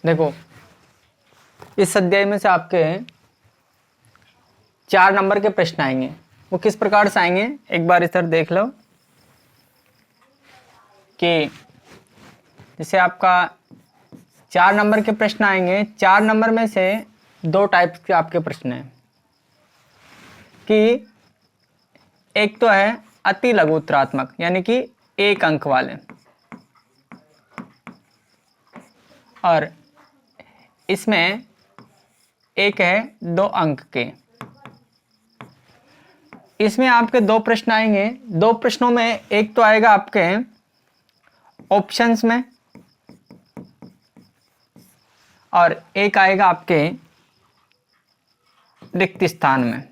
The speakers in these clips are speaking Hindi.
देखो इस अध्याय में से आपके 4 नंबर के प्रश्न आएंगे। वो किस प्रकार से आएंगे एक बार इधर देख लो कि जैसे आपका 4 नंबर के प्रश्न आएंगे। 4 नंबर में से 2 टाइप के आपके प्रश्न हैं कि एक तो है अति लघु उत्तरात्मक यानी कि 1 अंक वाले, और इसमें एक है 2 अंक के। इसमें आपके 2 प्रश्न आएंगे। 2 प्रश्नों में एक तो आएगा आपके ऑप्शंस में और एक आएगा आपके रिक्त स्थान में।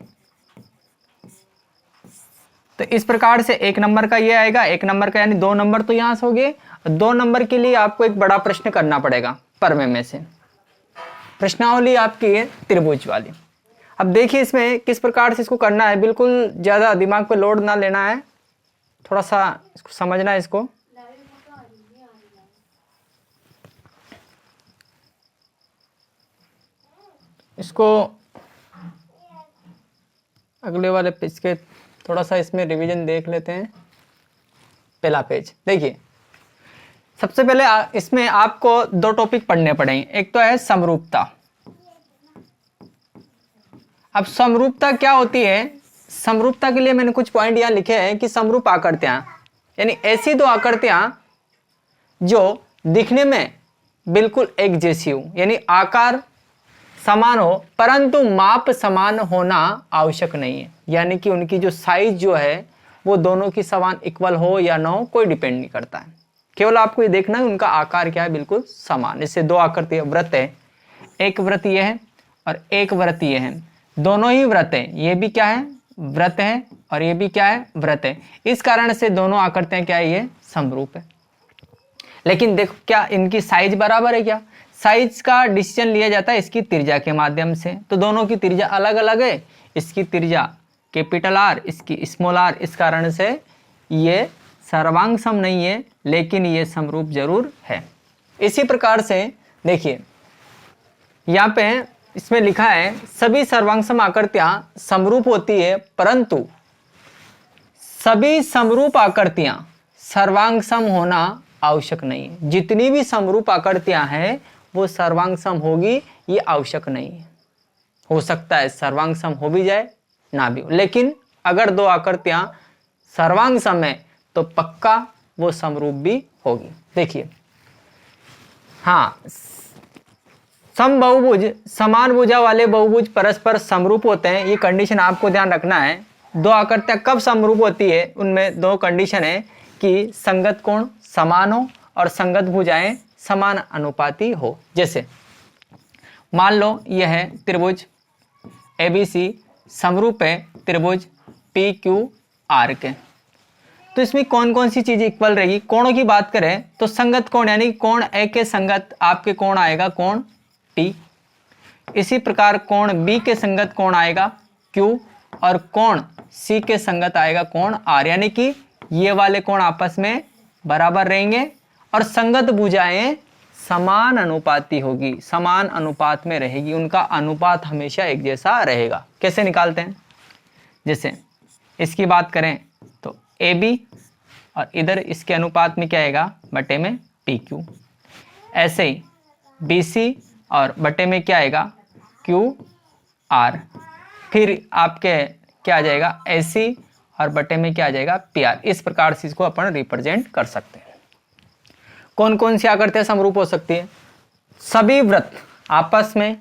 तो इस प्रकार से 1 नंबर का ये आएगा, 1 नंबर का यानी 2 नंबर तो यहां से हो गए। 2 नंबर के लिए आपको एक बड़ा प्रश्न करना पड़ेगा परमे में से। प्रश्नावली आपकी है त्रिभुज वाली। अब देखिए इसमें किस प्रकार से इसको करना है। बिल्कुल ज्यादा दिमाग पे लोड ना लेना है, थोड़ा सा इसको समझना है। इसको अगले वाले पेज के थोड़ा सा इसमें रिवीजन देख लेते हैं। पहला पेज देखिए, सबसे पहले इसमें आपको 2 टॉपिक पढ़ने पड़ेंगे। एक तो है समरूपता। अब समरूपता क्या होती है? समरूपता के लिए मैंने कुछ पॉइंट यहां लिखे हैं कि समरूप आकृतियां यानी ऐसी 2 आकृतियां जो दिखने में बिल्कुल एक जैसी हो, यानी आकार समान हो परंतु माप समान होना आवश्यक नहीं है। यानी कि उनकी जो साइज जो है वो दोनों की समान इक्वल हो या ना हो, कोई डिपेंड नहीं करता है। केवल आपको ये देखना है उनका आकार क्या है, बिल्कुल समान। इससे 2 आकृति व्रत है, एक व्रत ये है और एक व्रत ये है। दोनों ही व्रत है, ये भी क्या है व्रत है और ये भी क्या है व्रत है। इस कारण से दोनों आकृतियां क्या है, ये समरूप है। लेकिन देखो क्या इनकी साइज बराबर है? क्या साइज का डिसीजन लिया जाता है इसकी त्रिज्या के माध्यम से। तो दोनों की त्रिज्या अलग अलग है, इसकी त्रिज्या कैपिटल आर, इसकी स्मॉल आर। इस कारण से ये सर्वांग सम नहीं है लेकिन ये समरूप जरूर है। इसी प्रकार से देखिए यहाँ पे इसमें लिखा है सभी सर्वांग सम आकृतियां समरूप होती है परंतु सभी समरूप आकृतियां सर्वांग सम होना आवश्यक नहीं है। जितनी भी समरूप आकृतियां हैं वो सर्वांग सम होगी ये आवश्यक नहीं है। हो सकता है सर्वांग सम हो भी जाए ना भी हो, लेकिन अगर 2 आकृतियां सर्वांग सम है तो पक्का वो समरूप भी होगी। देखिए हाँ, समबहुभुज समान भुजा वाले बहुभुज परस्पर समरूप होते हैं, ये कंडीशन आपको ध्यान रखना है। 2 आकृतियां कब समरूप होती है, उनमें 2 कंडीशन है कि संगत कोण समान हो और संगत भुजाएं समान अनुपाती हो। जैसे मान लो यह है त्रिभुज ABC समरूप है त्रिभुज PQR के। तो इसमें कौन कौन सी चीजें इक्वल रहेगी? कोणों की बात करें तो संगत कोण यानी कोण A के संगत आपके कोण आएगा कोण P। इसी प्रकार कोण B के संगत कोण आएगा Q और कोण C के संगत आएगा कोण R। यानी कि ये वाले कोण आपस में बराबर रहेंगे और संगत भुजाएं समान अनुपाती होगी, समान अनुपात में रहेगी। उनका अनुपात हमेशा एक जैसा रहेगा। कैसे निकालते हैं? जैसे इसकी बात करें तो AB और इधर इसके अनुपात में क्या आएगा बटे में PQ। ऐसे ही BC और बटे में क्या आएगा QR। फिर आपके क्या आ जाएगा AC और बटे में क्या आ जाएगा PR। इस प्रकार से इसको अपन रिप्रेजेंट कर सकते हैं। कौन कौन सी आकृतियां समरूप हो सकती है? सभी वृत्त आपस में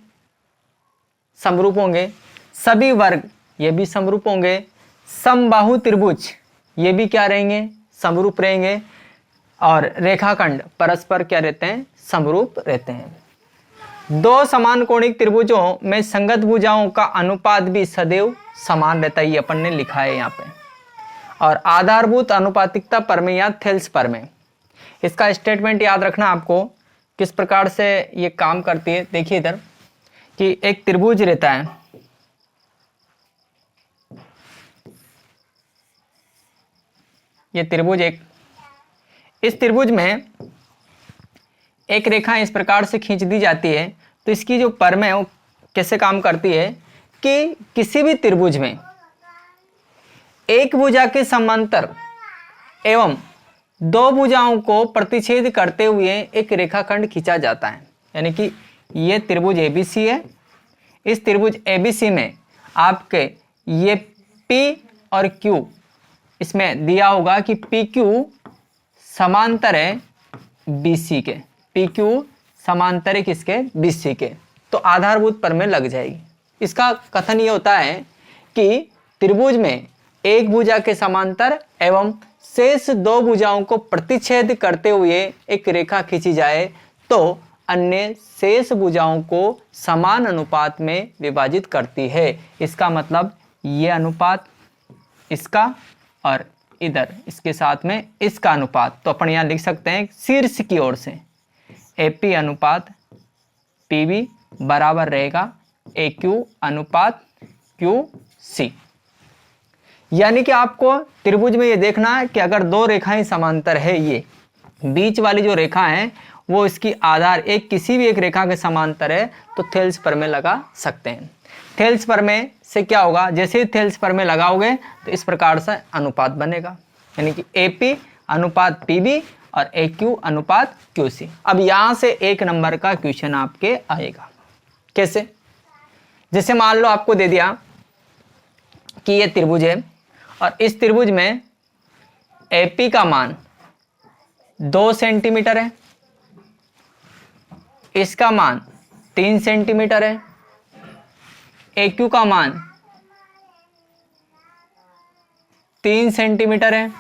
समरूप होंगे, सभी वर्ग ये भी समरूप होंगे, समबाहु त्रिभुज ये भी क्या रहेंगे समरूप रहेंगे, और रेखाखंड परस्पर क्या रहते हैं समरूप रहते हैं। 2 समान कोणिक त्रिभुजों में संगत भुजाओं का अनुपात भी सदैव समान रहता है, ये अपन ने लिखा है यहाँ पे। और आधारभूत अनुपातिकता परमेय या थेल्स परमेय, इसका स्टेटमेंट याद रखना आपको किस प्रकार से ये काम करती है। देखिए इधर कि एक त्रिभुज रहता है, ये त्रिभुज एक, इस त्रिभुज में एक रेखा इस प्रकार से खींच दी जाती है तो इसकी जो परम है वो कैसे काम करती है कि किसी भी त्रिभुज में एक भुजा के समांतर एवं दो भुजाओं को प्रतिच्छेद करते हुए एक रेखाखंड खींचा जाता है। यानी कि ये त्रिभुज ABC है, इस त्रिभुज ABC में आपके ये P और Q इसमें दिया होगा कि PQ समांतर है BC के, PQ समांतर है किसके, BC के, तो आधारभूत प्रमेय लग जाएगी। इसका कथन ये होता है कि त्रिभुज में एक भुजा के समांतर एवं शेष दो भुजाओं को प्रतिच्छेद करते हुए एक रेखा खींची जाए तो अन्य शेष भुजाओं को समान अनुपात में विभाजित करती है। इसका मतलब ये अनुपात इसका और इधर इसके साथ में इसका अनुपात, तो अपन यहाँ लिख सकते हैं शीर्ष की ओर से AP अनुपात PB बराबर रहेगा AQ अनुपात QC। यानी कि आपको त्रिभुज में ये देखना है कि अगर दो रेखाएं समांतर है, ये बीच वाली जो रेखा है वो इसकी आधार एक किसी भी एक रेखा के समांतर है तो थेल्स प्रमेय लगा सकते हैं। थेल्स प्रमेय से क्या होगा, जैसे ही थेल्स प्रमेय लगाओगे तो इस प्रकार से अनुपात बनेगा, यानी कि AP अनुपात PB और AQ अनुपात QC। अब यहाँ से एक नंबर का क्वेश्चन आपके आएगा। कैसे? जैसे मान लो आपको दे दिया कि ये त्रिभुज है और इस त्रिभुज में AP का मान 2 सेंटीमीटर है, इसका मान 3 सेंटीमीटर है, AQ का मान 3 सेंटीमीटर है,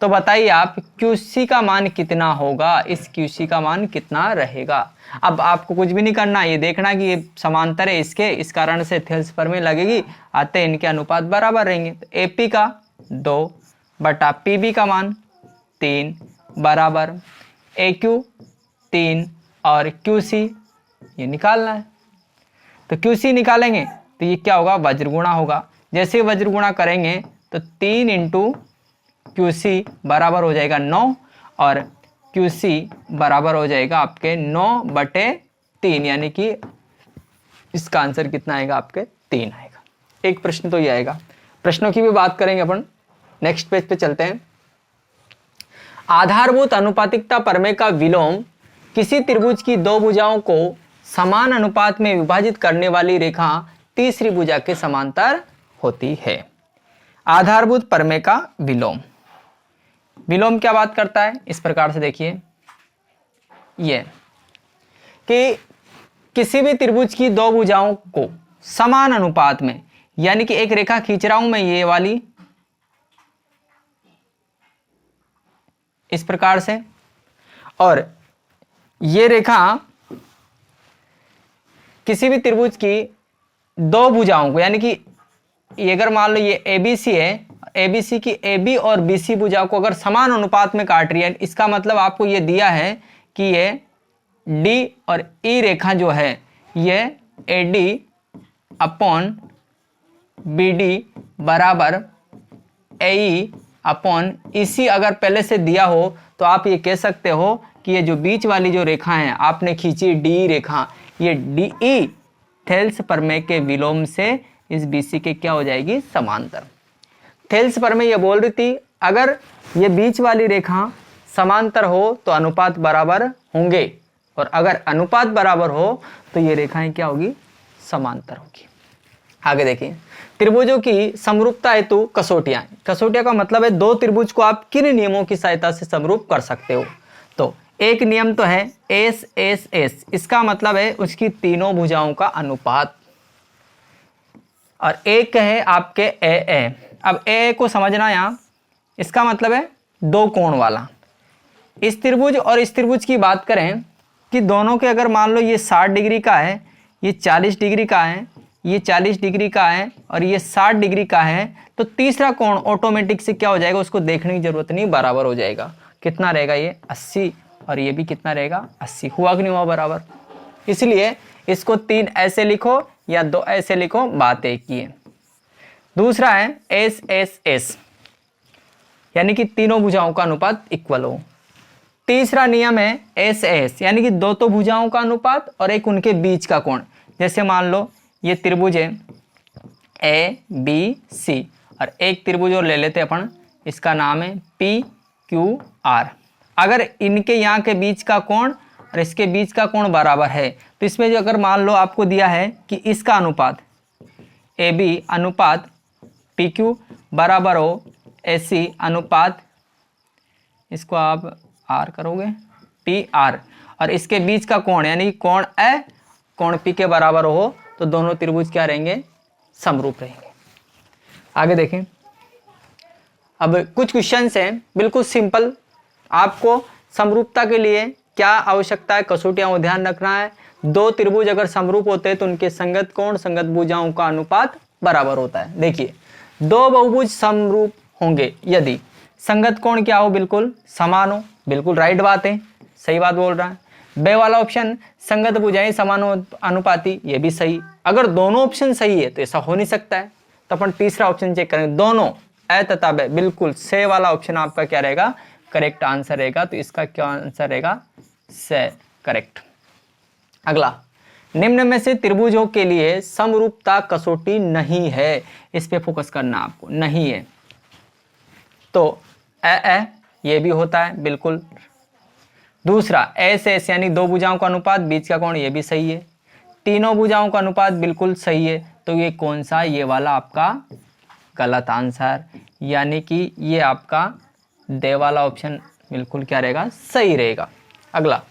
तो बताइए आप QC का मान कितना होगा, इस QC का मान कितना रहेगा। अब आपको कुछ भी नहीं करना, ये देखना कि ये समांतर है इसके, इस कारण से थेल्स प्रमेय लगेगी, आते इनके अनुपात बराबर रहेंगे। तो AP का 2 बटा PB का मान 3 बराबर AQ 3 और QC ये निकालना है। तो QC निकालेंगे तो ये क्या होगा, वज्रगुणा होगा। जैसे वज्रगुणा करेंगे तो 3 इंटू QC बराबर हो जाएगा 9 और QC बराबर हो जाएगा आपके 9/3, यानी कि इसका आंसर कितना आएगा आपके 3 आएगा। एक प्रश्न तो ये आएगा। प्रश्नों की भी बात करेंगे अपन, नेक्स्ट पेज पे चलते हैं। आधारभूत अनुपातिकता प्रमेय का विलोम किसी त्रिभुज की दो भुजाओं को समान अनुपात में विभाजित करने वाली रेखा तीसरी भुजा के समांतर होती है। आधारभूत प्रमेय का विलोम, विलोम क्या बात करता है, इस प्रकार से देखिए ये कि किसी भी त्रिभुज की दो भुजाओं को समान अनुपात में, यानी कि एक रेखा खींच रहा हूं मैं ये वाली इस प्रकार से, और ये रेखा किसी भी त्रिभुज की दो भुजाओं को, यानी कि ये अगर मान लो ये ABC है, ABC की AB और BC भुजा को अगर समान अनुपात में काट रही है, इसका मतलब आपको ये दिया है कि ये D और E रेखा जो है ये AD अपॉन BD बराबर AE अपॉन EC अगर पहले से दिया हो तो आप ये कह सकते हो कि ये जो बीच वाली जो रेखा है आपने खींची DE रेखा, ये DE थेल्स प्रमेय के विलोम से इस BC के क्या हो जाएगी, समांतर। थेल्स प्रमेय ये बोल रही थी अगर ये बीच वाली रेखा समांतर हो तो अनुपात बराबर होंगे, और अगर अनुपात बराबर हो तो ये रेखाएं क्या होगी, समांतर होगी। आगे देखिए, त्रिभुजों की समरूपता हेतु कसौटियां। कसौटियां का मतलब है दो त्रिभुज को आप किन नियमों की सहायता से समरूप कर सकते हो। तो एक नियम तो है S, इसका मतलब है उसकी तीनों भुजाओं का अनुपात, और एक है आपके AA। अब AA को समझना यहाँ, इसका मतलब है दो कोण वाला। इस त्रिभुज और इस त्रिभुज की बात करें कि दोनों के अगर मान लो ये 60 डिग्री का है, ये 40 डिग्री का है, ये 40 डिग्री का है और ये 60 डिग्री का है, तो तीसरा कोण ऑटोमेटिक से क्या हो जाएगा, उसको देखने की जरूरत नहीं, बराबर हो जाएगा। कितना रहेगा, ये 80 और ये भी कितना रहेगा, 80। हुआ कि नहीं हुआ बराबर। इसलिए इसको 3 ऐसे लिखो या 2 ऐसे लिखो, बात एक ही है। दूसरा है S, यानी कि तीनों भुजाओं का अनुपात इक्वल हो। तीसरा नियम है एस एस, यानी कि दो तो भुजाओं का अनुपात और एक उनके बीच का कोण। जैसे मान लो ये त्रिभुज है ए बी सी, और एक त्रिभुज और ले लेते हैं अपन, इसका नाम है पी क्यू आर। अगर इनके यहाँ के बीच का कोण और इसके बीच का कोण बराबर है, तो इसमें जो अगर मान लो आपको दिया है कि इसका अनुपात ए बी अनुपात पी क्यू बराबर हो ए सी अनुपात, इसको आप आर करोगे पी आर, और इसके बीच का कोण यानी कोण ए कोण पी के बराबर हो, तो दोनों त्रिभुज क्या रहेंगे, समरूप रहेंगे। आगे देखें, अब कुछ क्वेश्चंस हैं बिल्कुल सिंपल। आपको समरूपता के लिए क्या आवश्यकता है, कसौटियां वो ध्यान रखना है। दो त्रिभुज अगर समरूप होते हैं तो उनके संगत कोण संगत भुजाओं का अनुपात बराबर होता है। देखिए, दो बहुभुज समरूप होंगे यदि संगत कोण क्या हो, बिल्कुल समान हो। बिल्कुल राइट बात है, सही बात बोल रहा है। बे वाला ऑप्शन संगत भुजाएं समान अनुपाती, ये भी सही। अगर दोनों ऑप्शन सही है तो ऐसा हो नहीं सकता है, तो अपन तीसरा ऑप्शन चेक करेंगे, दोनों ए तथा बे, बिल्कुल से वाला ऑप्शन आपका क्या रहेगा, करेक्ट आंसर रहेगा। तो इसका क्या आंसर रहेगा, से करेक्ट। अगला, निम्न में से त्रिभुजों के लिए समरूपता कसौटी नहीं है, इस पे फोकस करना आपको, नहीं है। तो ए ये भी होता है बिल्कुल। दूसरा एस एस यानी दो भुजाओं का अनुपात बीच का कोण, ये भी सही है। तीनों भुजाओं का अनुपात बिल्कुल सही है। तो ये कौन सा, ये वाला आपका गलत आंसर, यानी कि ये आपका दे वाला ऑप्शन बिल्कुल क्या रहेगा, सही रहेगा। अगला,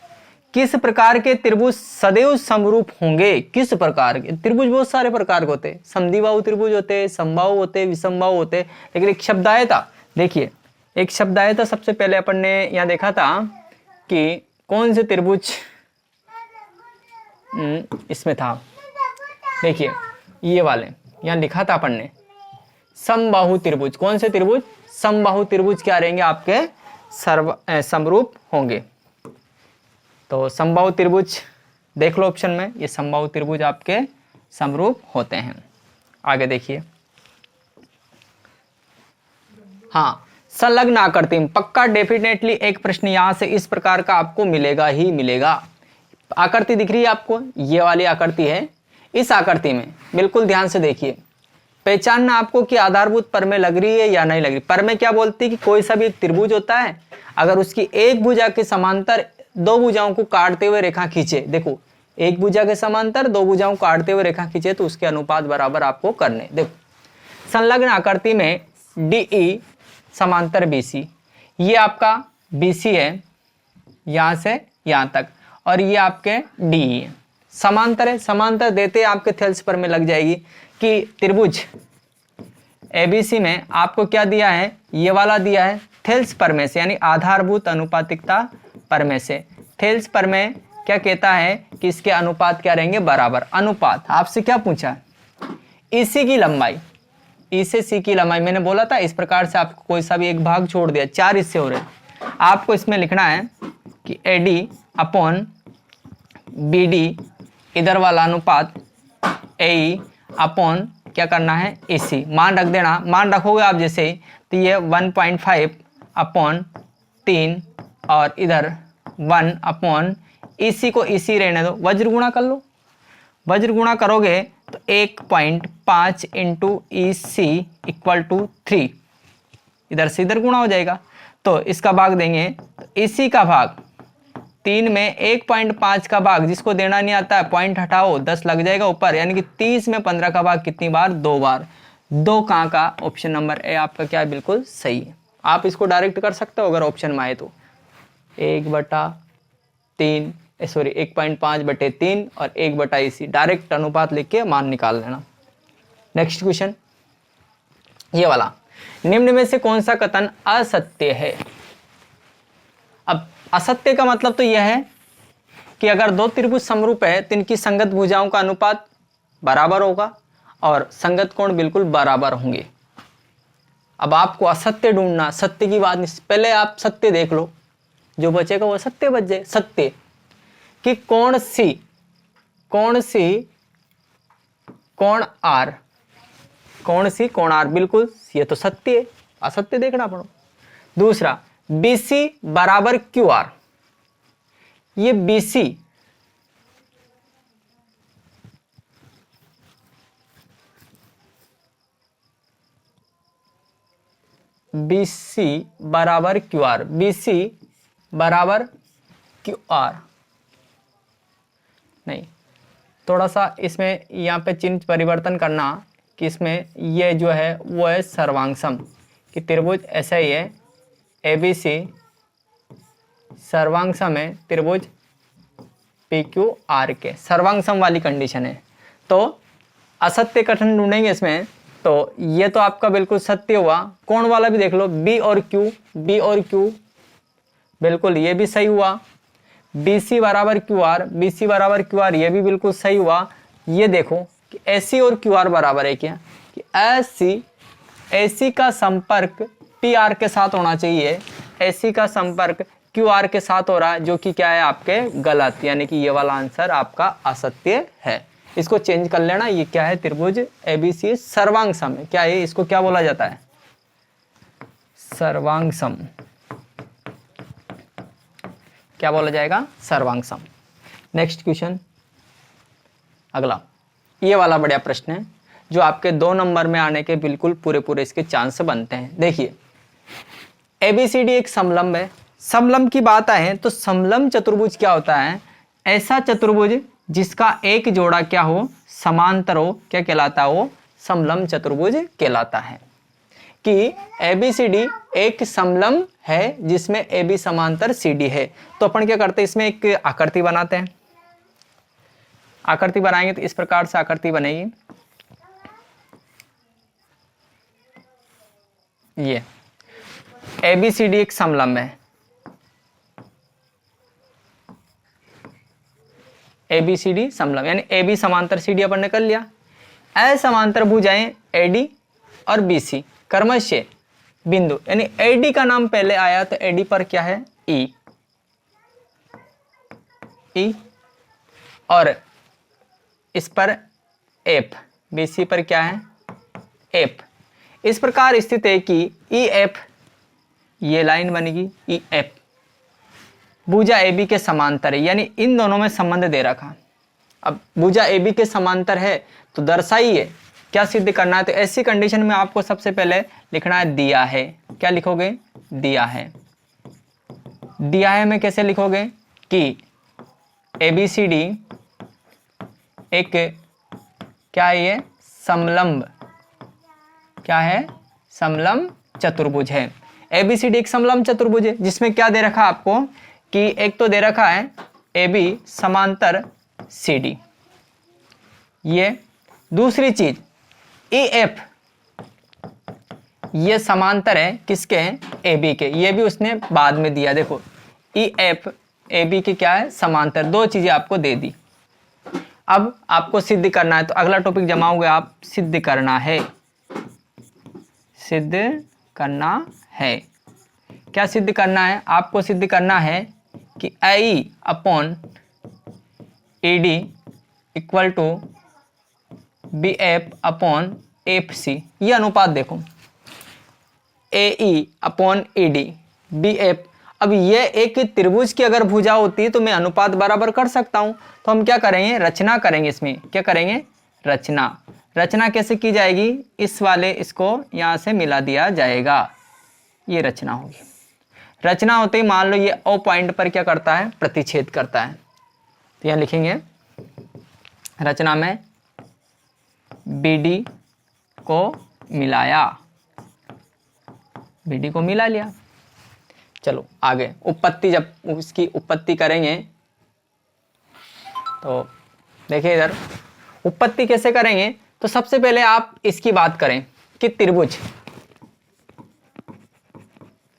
किस प्रकार के त्रिभुज सदैव समरूप होंगे, किस प्रकार के त्रिभुज, बहुत सारे प्रकार के होते हैं, समद्विबाहु त्रिभुज होते हैं, समबाहु होते हैं, विषमबाहु होते हैं, लेकिन एक शब्दायता, देखिए एक शब्दायता सबसे पहले अपन ने यहाँ देखा था कि कौन से त्रिभुज इसमें था, देखिए ये वाले यहाँ लिखा था अपन ने, समबाहु त्रिभुज। कौन से त्रिभुज, समबाहु त्रिभुज क्या रहेंगे आपके, समरूप होंगे। तो समबाहु त्रिभुज देख लो ऑप्शन में, ये समबाहु त्रिभुज आपके समरूप होते हैं। आगे देखिए, हाँ संलग्न आकृति में पक्का डेफिनेटली एक प्रश्न यहां से इस प्रकार का आपको मिलेगा ही मिलेगा। आकृति दिख रही है आपको, ये वाली आकृति है। इस आकृति में बिल्कुल ध्यान से देखिए, पहचानना आपको कि आधारभूत परमें लग रही है या नहीं लग रही। परमें क्या बोलती है कि कोई सा भी त्रिभुज होता है, अगर उसकी एक भुजा के समांतर दो भुजाओं को काटते हुए रेखा खींचे, देखो एक भुजा के समांतर दो भुजाओं को काटते हुए रेखा खींचे तो उसके अनुपात बराबर आपको करने। देखो संलग्न आकृति में DE समांतर BC, ये आपका BC है यहां से यहां तक, और ये आपके DE है। समांतर है, समांतर देते आपके थेल्स पर में लग जाएगी कि त्रिभुज ABC में आपको क्या दिया है, ये वाला दिया है थेल्स पर में से, यानी आधारभूत अनुपातिकता पर में से। थेल्स पर में क्या कहता है कि इसके अनुपात क्या रहेंगे, बराबर। अनुपात आपसे क्या पूछा, EC की लंबाई, E से C की लंबाई, मैंने बोला था इस प्रकार से आपको कोई सा भी एक भाग छोड़ दिया, चार हिस्से हो रहे, आपको इसमें लिखना है कि AD अपॉन BD, इधर वाला अनुपात AE अपॉन क्या करना है AC, मान रख देना। मान रखोगे आप जैसे, तो ये 1.5 अपॉन 3 और इधर 1 अपॉन EC को EC रहने दो, वज्र गुणा कर लो। वज्र गुणा करोगे तो 1.5 इंटू EC इक्वल टू 3, इधर से इधर गुणा हो जाएगा। तो इसका भाग देंगे तो EC का भाग 3 में 1.5 का भाग, जिसको देना नहीं आता है पॉइंट हटाओ, 10 लग जाएगा ऊपर, यानी कि 30 में 15 का भाग कितनी बार, 2 बार। 2 कहाँ का, ऑप्शन नंबर ए आपका क्या है, बिल्कुल सही है। आप इसको डायरेक्ट कर सकते हो अगर ऑप्शन में आए तो, 1/3 सॉरी 1.5/3 और 1/EC, डायरेक्ट अनुपात लिख के मान निकाल लेना। नेक्स्ट क्वेश्चन ये वाला, निम्न में से कौन सा कथन असत्य है। अब असत्य का मतलब तो यह है कि अगर दो त्रिभुज समरूप है तो इनकी संगत भुजाओं का अनुपात बराबर होगा और संगत कोण बिल्कुल बराबर होंगे। अब आपको असत्य ढूंढना, सत्य की बात नहीं, पहले आप सत्य देख लो, जो बचेगा वो सत्य बच जाए। सत्य कि कोण C, कोण R, कोण C कोण R, बिल्कुल ये तो सत्य है, असत्य देखना पड़ो। दूसरा BC बराबर QR, ये BC बराबर QR, BC बराबर QR, नहीं, थोड़ा सा इसमें यहाँ पे चिन्ह परिवर्तन करना कि इसमें ये जो है वो है सर्वांगसम, कि त्रिभुज ऐसा ही है ABC सर्वांगसम है त्रिभुज PQR के, सर्वांगसम वाली कंडीशन है। तो असत्य कथन ढूंढेंगे इसमें, तो ये तो आपका बिल्कुल सत्य हुआ। कोण वाला भी देख लो, B और Q, बिल्कुल ये भी सही हुआ। BC बराबर QR, ये भी बिल्कुल सही हुआ। ये देखो कि AC और QR बराबर है क्या, कि AC का संपर्क PR के साथ होना चाहिए, AC का संपर्क QR के साथ हो रहा है, जो कि क्या है आपके गलत, यानी कि ये वाला आंसर आपका असत्य है। इसको चेंज कर लेना, ये क्या है त्रिभुज ABC सर्वांगसम है। क्या है इसको क्या बोला जाता है, सर्वांगसम, क्या बोला जाएगा, सर्वांगसम। नेक्स्ट क्वेश्चन, अगला ये वाला बढ़िया प्रश्न है जो आपके 2 नंबर में आने के बिल्कुल पूरे इसके चांस बनते हैं। देखिए ABCD एक समलंब है। समलंब की बात आए तो समलंब चतुर्भुज क्या होता है, ऐसा चतुर्भुज जिसका एक जोड़ा क्या हो, समांतर हो, क्या कहलाता है वो, समलंब चतुर्भुज कहलाता है। कि ABCD एक समलंब है जिसमें AB समांतर CD है। तो अपन क्या करते हैं, इसमें एक आकृति बनाते हैं। आकृति बनाएंगे तो इस प्रकार से आकृति बनेगी, ये ABCD एक समलंब है, ABCD समलंब, यानी AB समांतर CD अपन ने कर लिया। असमांतर भुजाएं AD और BC कर्मशः बिंदु, यानी AD का नाम पहले आया तो AD पर क्या है E, और इस पर F, BC पर क्या है F। इस प्रकार स्थित है कि EF, ये लाइन बनेगी EF भुजा AB के समांतर है, यानी इन दोनों में संबंध दे रखा। अब भुजा AB के समांतर है तो दर्शाइए, क्या सिद्ध करना है। तो ऐसी कंडीशन में आपको सबसे पहले लिखना है दिया है। क्या लिखोगे, दिया है। दिया है में कैसे लिखोगे कि ABCD एक क्या है, ये समलंब, क्या है, समलंब चतुर्भुज है। ABCD एक समलंब चतुर्भुज है जिसमें क्या दे रखा आपको कि एक तो दे रखा है AB समांतर CD, ये दूसरी चीज EF, ये समांतर है किसके हैं, AB के, ये भी उसने बाद में दिया। देखो EF AB के क्या है, समांतर, 2 चीजें आपको दे दी। अब आपको सिद्ध करना है, तो अगला टॉपिक जमाओगे आप, सिद्ध करना है। सिद्ध करना है, क्या सिद्ध करना है, आपको सिद्ध करना है कि AE upon AD equal to BF upon FC। ये अनुपात देखो, AE अपॉन AD BF। अब ये एक त्रिभुज की अगर भुजा होती है तो मैं अनुपात बराबर कर सकता हूं। तो हम क्या करेंगे, रचना करेंगे। इसमें क्या करेंगे, रचना कैसे की जाएगी, इस वाले इसको यहां से मिला दिया जाएगा, ये रचना होगी। रचना होते ही मान लो ये O पॉइंट पर क्या करता है, प्रतिच्छेद करता है। तो यहां लिखेंगे रचना में BD को मिलाया, BD को मिला लिया। चलो आगे उत्पत्ति, जब उसकी उत्पत्ति करेंगे तो देखिए इधर उत्पत्ति कैसे करेंगे। तो सबसे पहले आप इसकी बात करें कि त्रिभुज,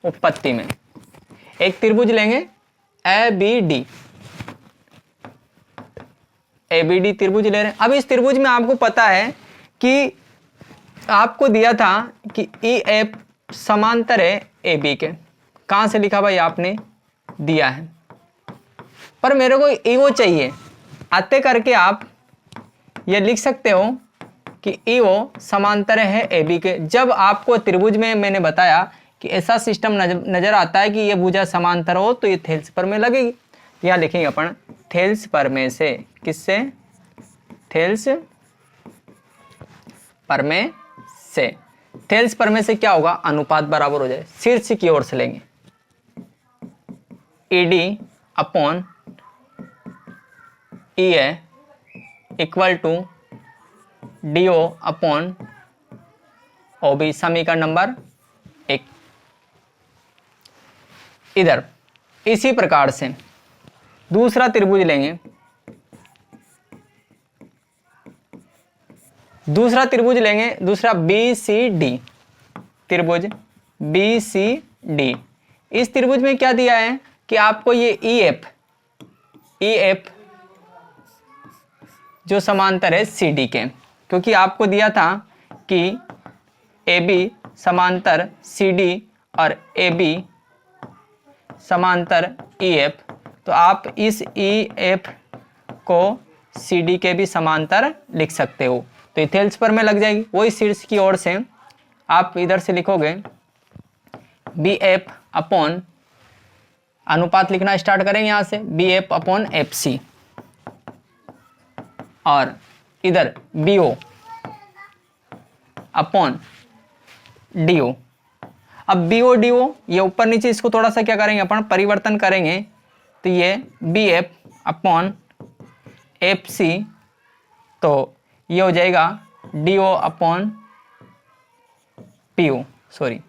उत्पत्ति में एक त्रिभुज लेंगे ABD त्रिभुज ले रहे हैं। अब इस त्रिभुज में आपको पता है कि आपको दिया था कि EF समांतर है AB के। कहां से लिखा भाई, आपने दिया है, पर मेरे को EO चाहिए। आते करके आप ये लिख सकते हो कि EO समांतर है AB के। जब आपको त्रिभुज में मैंने बताया कि ऐसा सिस्टम नजर आता है कि ये भुजा समांतर हो तो ये थेल्स पर में लगेगी। यहाँ लिखेंगे अपन थेल्स परमे से, किससे? थेल्स परमे से। थेल्स परमे से क्या होगा? अनुपात बराबर हो जाए, शीर्ष की ओर से लेंगे ED upon EA equal to DO upon OB, समीकरण नंबर 1। इधर इसी प्रकार से दूसरा त्रिभुज लेंगे, दूसरा BCD त्रिभुज BCD। इस त्रिभुज में क्या दिया है कि आपको ये EF जो समांतर है CD के, क्योंकि आपको दिया था कि AB समांतर CD और AB समांतर EF, तो आप इस EF को CD के भी समांतर लिख सकते हो, तो थेल्स पर में लग जाएगी। वही शीर्ष की ओर से आप इधर से लिखोगे BF अपॉन, अनुपात लिखना स्टार्ट करेंगे यहाँ से, BF अपॉन FC, और इधर BO अपॉन DO। अब BO DO ये ऊपर नीचे इसको थोड़ा सा क्या करेंगे अपन, परिवर्तन करेंगे, तो ये BF अपॉन FC, तो ये हो जाएगा DO अपॉन PO, सॉरी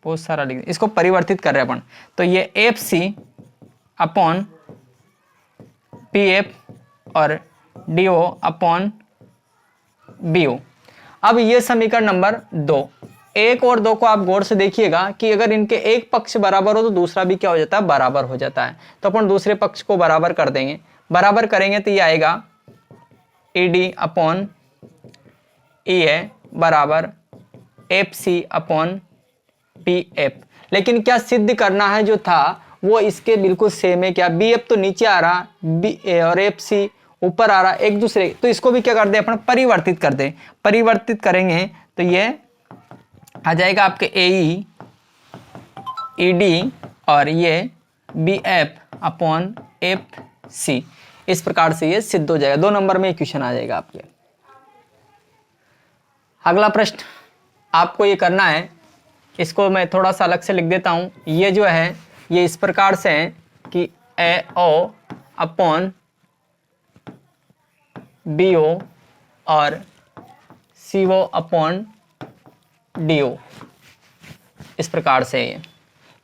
बहुत सारा लिख, इसको परिवर्तित कर रहे हैं अपन, तो ये FC अपॉन PF और DO अपॉन BO। अब ये समीकरण नंबर 2, 1 और 2 को आप गौर से देखिएगा कि अगर इनके एक पक्ष बराबर हो तो दूसरा भी क्या हो जाता है? बराबर हो जाता है। तो अपन दूसरे पक्ष को बराबर कर देंगे, बराबर करेंगे तो ये आएगा ED अपॉन EA बराबर FC अपॉन BF। लेकिन क्या सिद्ध करना है जो था वो इसके बिल्कुल सेम है क्या? BF तो नीचे आ रहा, BA और FC ऊपर आ रहा, एक दूसरे, तो इसको भी क्या कर दे अपन, परिवर्तित कर दे। परिवर्तित करेंगे तो ये आ जाएगा आपके AE ED और ये BF अपॉन FC। इस प्रकार से ये सिद्ध हो जाएगा, 2 नंबर में इक्वेशन आ जाएगा आपके। अगला प्रश्न आपको ये करना है, इसको मैं थोड़ा सा अलग से लिख देता हूँ। ये जो है ये इस प्रकार से है कि AO अपॉन BO और CO अपॉन DO, इस प्रकार से ये।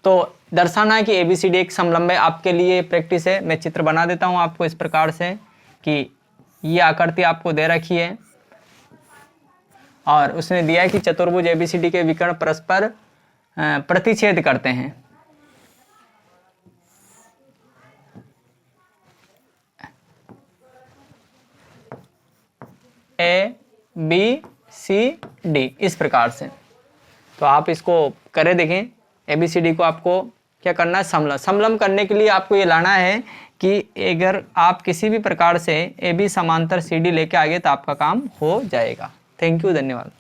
तो दर्शाना है कि ABCD एक समलंब है। आपके लिए प्रैक्टिस है, मैं चित्र बना देता हूँ आपको इस प्रकार से कि ये आकृति आपको दे रखी है और उसने दिया है कि चतुर्भुज ABCD के विकर्ण परस्पर प्रतिच्छेद करते हैं। ABCD इस प्रकार से, तो आप इसको करे देखें। ABCD को आपको क्या करना है, समलंब करने के लिए आपको ये लाना है कि अगर आप किसी भी प्रकार से AB समांतर CD लेके आ गए तो आपका काम हो जाएगा। थैंक यू, धन्यवाद।